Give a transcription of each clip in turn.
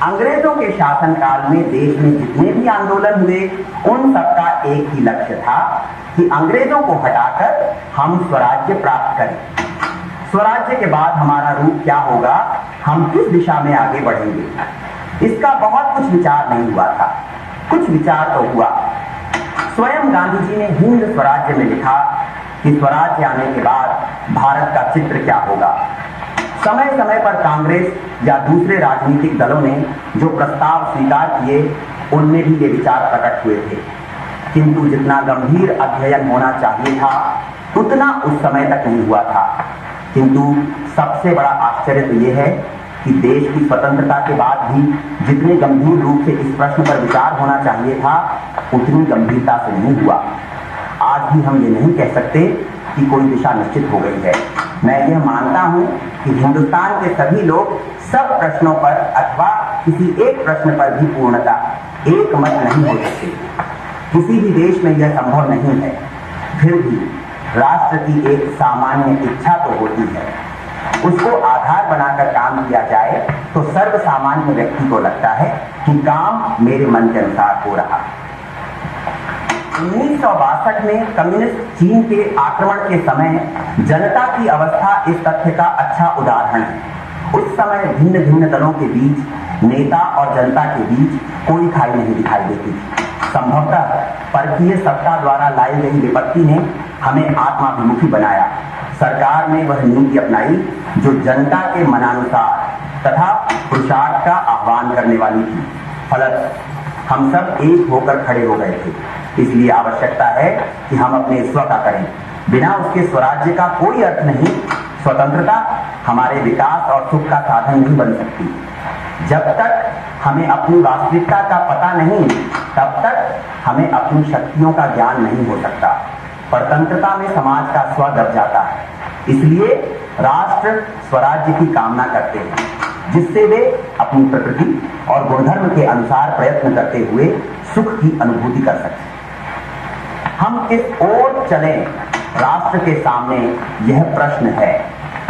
अंग्रेजों के शासनकाल में देश में जितने भी आंदोलन हुए उन सबका एक ही लक्ष्य था कि अंग्रेजों को हटाकर हम स्वराज्य प्राप्त करें। स्वराज्य के बाद हमारा रूप क्या होगा, हम किस दिशा में आगे बढ़ेंगे, इसका बहुत कुछ विचार नहीं हुआ था। कुछ विचार तो हुआ। स्वयं गांधी जी ने हिंद स्वराज्य में लिखा कि स्वराज्य आने के बाद भारत का चित्र क्या होगा। समय समय पर कांग्रेस या दूसरे राजनीतिक दलों ने जो प्रस्ताव स्वीकार किए उनमें भी ये विचार प्रकट हुए थे, किंतु जितना गंभीर अध्ययन होना चाहिए था उतना उस समय तक नहीं हुआ था। किंतु सबसे बड़ा आश्चर्य तो ये है कि देश की स्वतंत्रता के बाद भी जितने गंभीर रूप से इस प्रश्न पर विचार होना चाहिए था उतनी गंभीरता से नहीं हुआ। आज भी हम ये नहीं कह सकते कि कोई दिशा निश्चित हो गई है। मैं यह मानता हूं कि हिंदुस्तान के सभी लोग सब प्रश्नों पर अथवा किसी एक प्रश्न पर भी पूर्णतः एक मत नहीं हो सकते। किसी भी देश में यह संभव नहीं है। फिर भी राष्ट्र की एक सामान्य इच्छा तो होती है, उसको आधार बनाकर काम किया जाए तो सर्व सामान्य व्यक्ति को लगता है कि काम मेरे मन के अनुसार हो रहा है। 1962 में कम्युनिस्ट चीन के आक्रमण के समय जनता की अवस्था इस तथ्य का अच्छा उदाहरण है। उस समय भिन्न भिन्न दलों के बीच, नेता और जनता के बीच कोई खाई नहीं दिखाई देती थी। संभवतः परकीय सत्ता द्वारा लाई गई विपत्ति ने हमें आत्माभिमुखी बनाया। सरकार ने वह नीति अपनाई जो जनता के मनानुसार तथा पुरुषार्थ का आह्वान करने वाली थी। फलत हम सब एक होकर खड़े हो गए थे। इसलिए आवश्यकता है कि हम अपने स्व का करें। बिना उसके स्वराज्य का कोई अर्थ नहीं। स्वतंत्रता हमारे विकास और सुख का साधन नहीं बन सकती। जब तक हमें अपनी वास्तविकता का पता नहीं, तब तक हमें अपनी शक्तियों का ज्ञान नहीं हो सकता। परतंत्रता में समाज का स्व दब जाता है। इसलिए राष्ट्र स्वराज्य की कामना करते हैं, जिससे वे अपनी प्रकृति और गुणधर्म के अनुसार प्रयत्न करते हुए सुख की अनुभूति कर सकें। हम किस ओर चलें, राष्ट्र के सामने यह प्रश्न है।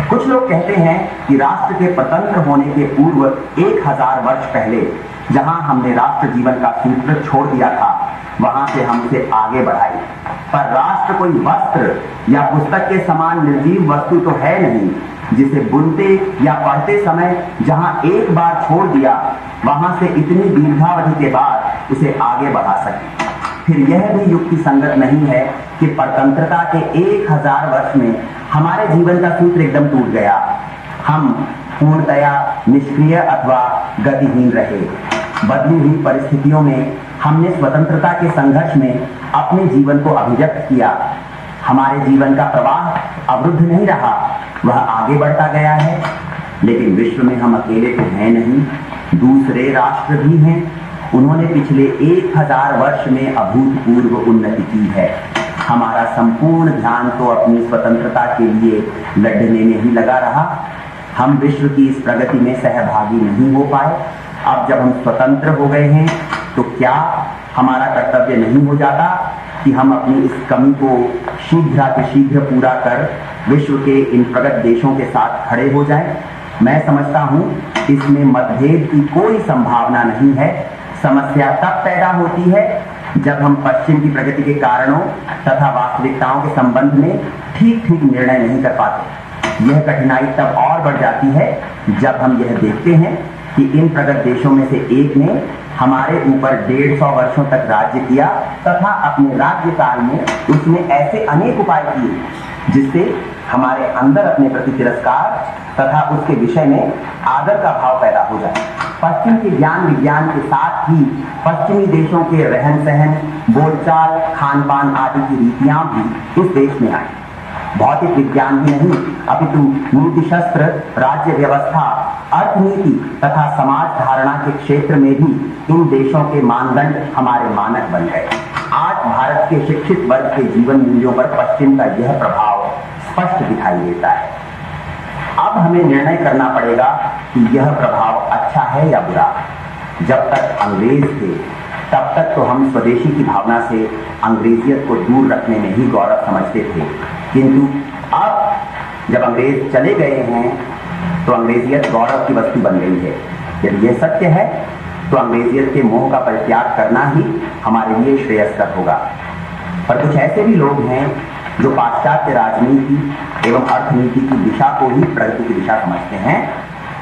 कुछ लोग कहते हैं कि राष्ट्र के स्वतंत्र होने के पूर्व 1000 वर्ष पहले जहां हमने राष्ट्र जीवन का सूत्र छोड़ दिया था, वहां से हम उसे आगे बढ़ाए। पर राष्ट्र कोई वस्त्र या पुस्तक के समान निर्जीव वस्तु तो है नहीं, जिसे बुनते या पढ़ते समय जहां एक बार छोड़ दिया, वहां से इतनी दीर्घावधि के बाद उसे आगे बढ़ा सके। फिर यह भी युक्ति संगत नहीं है कि परतंत्रता के 1000 वर्ष में हमारे जीवन का सूत्र एकदम टूट गया। हम पूर्णतया निष्क्रिय अथवा गतिहीन रहे। बदली हुई परिस्थितियों में हमने स्वतंत्रता के संघर्ष में अपने जीवन को अभिव्यक्त किया। हमारे जीवन का प्रवाह अवरुद्ध नहीं रहा, वह आगे बढ़ता गया है। लेकिन विश्व में हम अकेले तो हैं नहीं, दूसरे राष्ट्र भी हैं। उन्होंने पिछले 1000 वर्ष में अभूतपूर्व उन्नति की है। हमारा संपूर्ण ध्यान तो अपनी स्वतंत्रता के लिए लड़ने में ही लगा रहा। हम विश्व की इस प्रगति में सहभागी नहीं हो पाए। अब जब हम स्वतंत्र हो गए हैं तो क्या हमारा कर्तव्य नहीं हो जाता कि हम अपनी इस कमी को शीघ्र पूरा कर विश्व के इन प्रगत देशों के साथ खड़े हो जाएं? मैं समझता हूं इसमें मतभेद की कोई संभावना नहीं है। समस्या तब पैदा होती है जब हम पश्चिम की प्रगति के कारणों तथा वास्तविकताओं के संबंध में ठीक निर्णय नहीं कर पाते। यह कठिनाई तब और बढ़ जाती है जब हम यह देखते हैं कि इन प्रगत देशों में से एक ने हमारे ऊपर 150 वर्षों तक राज्य किया तथा अपने राज्यकाल में उसने ऐसे अनेक उपाय किए जिससे हमारे अंदर अपने प्रति तिरस्कार तथा उसके विषय में आदर का भाव पैदा हो जाए। पश्चिम के ज्ञान विज्ञान के साथ ही पश्चिमी देशों के रहन सहन, बोलचाल, खान पान आदि की रीतियां भी इस देश में आई। भौतिक विज्ञान ही नहीं अपितु नीति शस्त्र, राज्य व्यवस्था, अर्थनीति तथा समाज धारणा के क्षेत्र में भी इन देशों के मानदंड हमारे मानक बन गए। आज भारत के शिक्षित वर्ग के जीवन मूल्यों पर पश्चिम का यह प्रभाव स्पष्ट दिखाई देता है। अब हमें निर्णय करना पड़ेगा कि यह प्रभाव अच्छा है या बुरा। जब तक अंग्रेज थे तब तक तो हम स्वदेशी की भावना से अंग्रेजियत को दूर रखने में ही गौरव समझते थे, किंतु अब जब अंग्रेज चले गए हैं तो अंग्रेजियत गौरव की वस्तु बन गई है। यदि यह सत्य है तो अंग्रेजियत के मोह का परित्याग करना ही हमारे लिए श्रेयस्कर होगा। पर कुछ ऐसे भी लोग हैं जो पाश्चात्य राजनीति एवं अर्थनीति की दिशा को ही प्रगति की दिशा समझते हैं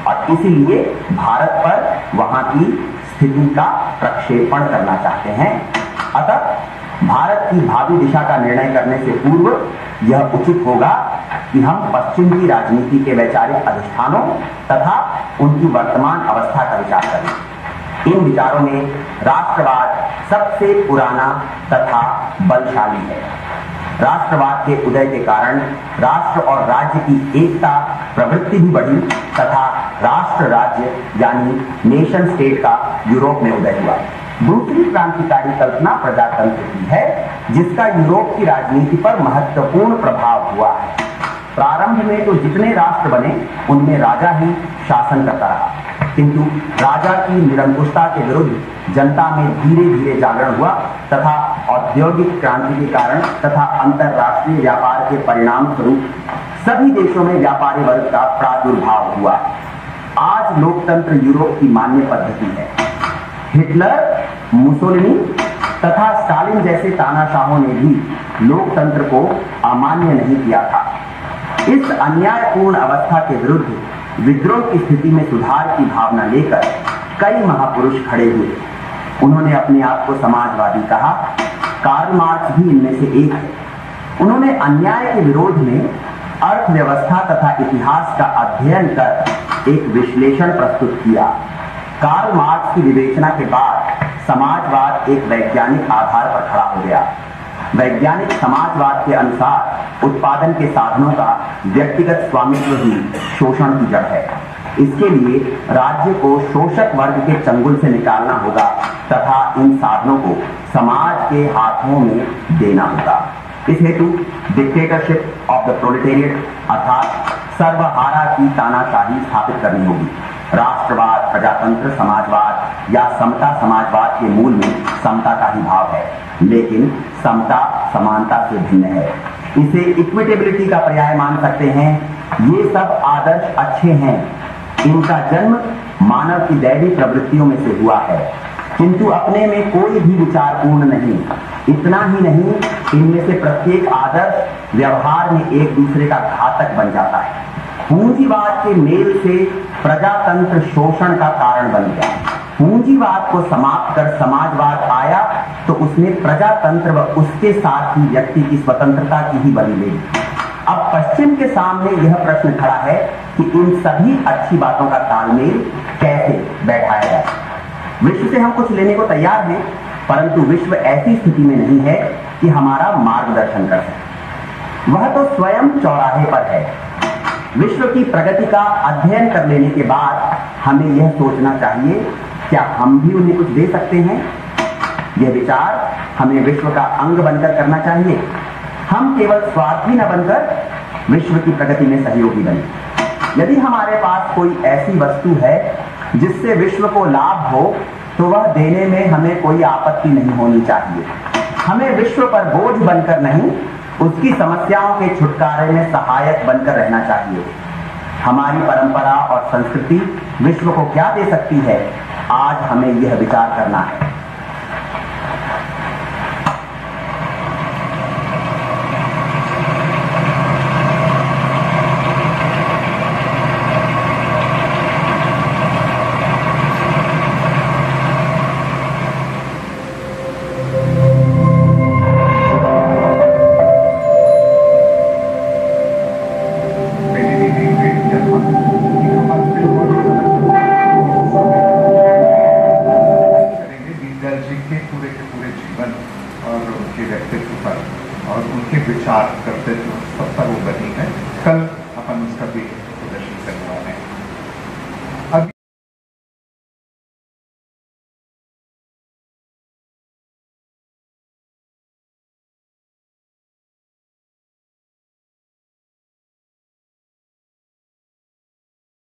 और इसीलिए भारत पर वहां की स्थिति का प्रक्षेपण करना चाहते हैं। अतः भारत की भावी दिशा का निर्णय करने से पूर्व यह उचित होगा कि हम पश्चिम की राजनीति के वैचारिक अधिष्ठानों तथा उनकी वर्तमान अवस्था का विचार करें। इन विचारों में राष्ट्रवाद सबसे पुराना तथा बलशाली है। राष्ट्रवाद के उदय के कारण राष्ट्र और राज्य की एकता प्रवृत्ति भी बढ़ी तथा राष्ट्र राज्य यानी नेशन स्टेट का यूरोप में उदय हुआ। दूसरी क्रांतिकारी कल्पना प्रजातंत्र की है, जिसका यूरोप की राजनीति पर महत्वपूर्ण प्रभाव हुआ है। प्रारंभ में तो जितने राष्ट्र बने उनमें राजा ही शासन करता रहा, किंतु राजा की निरंकुशता के विरुद्ध जनता में धीरे धीरे जागरण हुआ तथा औद्योगिक क्रांति के कारण तथा अंतरराष्ट्रीय व्यापार के परिणाम स्वरूप सभी देशों में व्यापारी वर्ग का प्रादुर्भाव हुआ। आज लोकतंत्र यूरोप की मान्य पद्धति है। हिटलर, मुसोलिनी तथा स्टालिन जैसे तानाशाहों ने भी लोकतंत्र को अमान्य नहीं किया था। इस अन्यायपूर्ण अवस्था के विरुद्ध विद्रोह की स्थिति में सुधार की भावना लेकर कई महापुरुष खड़े हुए। उन्होंने अपने आप को समाजवादी कहा। कार्ल मार्क्स भी इनमें से एक है। उन्होंने अन्याय के विरोध में अर्थव्यवस्था तथा इतिहास का अध्ययन कर एक विश्लेषण प्रस्तुत किया। कार्ल मार्क्स की विवेचना के बाद समाजवाद एक वैज्ञानिक आधार पर खड़ा हो गया। वैज्ञानिक समाजवाद के अनुसार उत्पादन के साधनों का व्यक्तिगत स्वामित्व ही शोषण की जड़ है। इसके लिए राज्य को शोषक वर्ग के चंगुल से निकालना होगा तथा इन साधनों को समाज के हाथों में देना होगा। इस हेतु डिक्टेटरशिप ऑफ द प्रोलेटेरिएट अर्थात सर्वहारा की तानाशाही स्थापित करनी होगी। राष्ट्रवाद, प्रजातंत्र समाजवाद या समता समाजवाद के मूल में समता का ही भाव है, लेकिन समता समानता से भिन्न है। इसे इक्विटेबिलिटी का पर्याय मान सकते हैं। ये सब आदर्श अच्छे हैं। इनका जन्म मानव की दैवी प्रवृत्तियों में से हुआ है, किंतु अपने में कोई भी विचार पूर्ण नहीं। इतना ही नहीं, इनमें से प्रत्येक आदर्श व्यवहार में एक दूसरे का घातक बन जाता है। पूंजीवाद के मेल से प्रजातंत्र शोषण का कारण बन गया। पूंजीवाद को समाप्त कर समाजवाद आया तो उसने प्रजातंत्र व उसके साथ ही व्यक्ति की स्वतंत्रता की ही बलि ले ली। अब पश्चिम के सामने यह प्रश्न खड़ा है कि इन सभी अच्छी बातों का तालमेल कैसे बैठाया जाए। विश्व से हम कुछ लेने को तैयार हैं, परंतु विश्व ऐसी स्थिति में नहीं है कि हमारा मार्गदर्शन कर सके। वह तो स्वयं चौराहे पर है। विश्व की प्रगति का अध्ययन कर लेने के बाद हमें यह सोचना चाहिए, क्या हम भी उन्हें कुछ दे सकते हैं? यह विचार हमें विश्व का अंग बनकर करना चाहिए। हम केवल स्वार्थी न बनकर विश्व की प्रगति में सहयोगी बने। यदि हमारे पास कोई ऐसी वस्तु है जिससे विश्व को लाभ हो, तो वह देने में हमें कोई आपत्ति नहीं होनी चाहिए। हमें विश्व पर बोझ बनकर नहीं, उसकी समस्याओं के छुटकारे में सहायक बनकर रहना चाहिए। हमारी परंपरा और संस्कृति विश्व को क्या दे सकती है, आज हमें यह विचार करना है। विचार करते थे, सब पर वो बनी है। कल अपन उसका भी प्रदर्शन करने वाले हैं।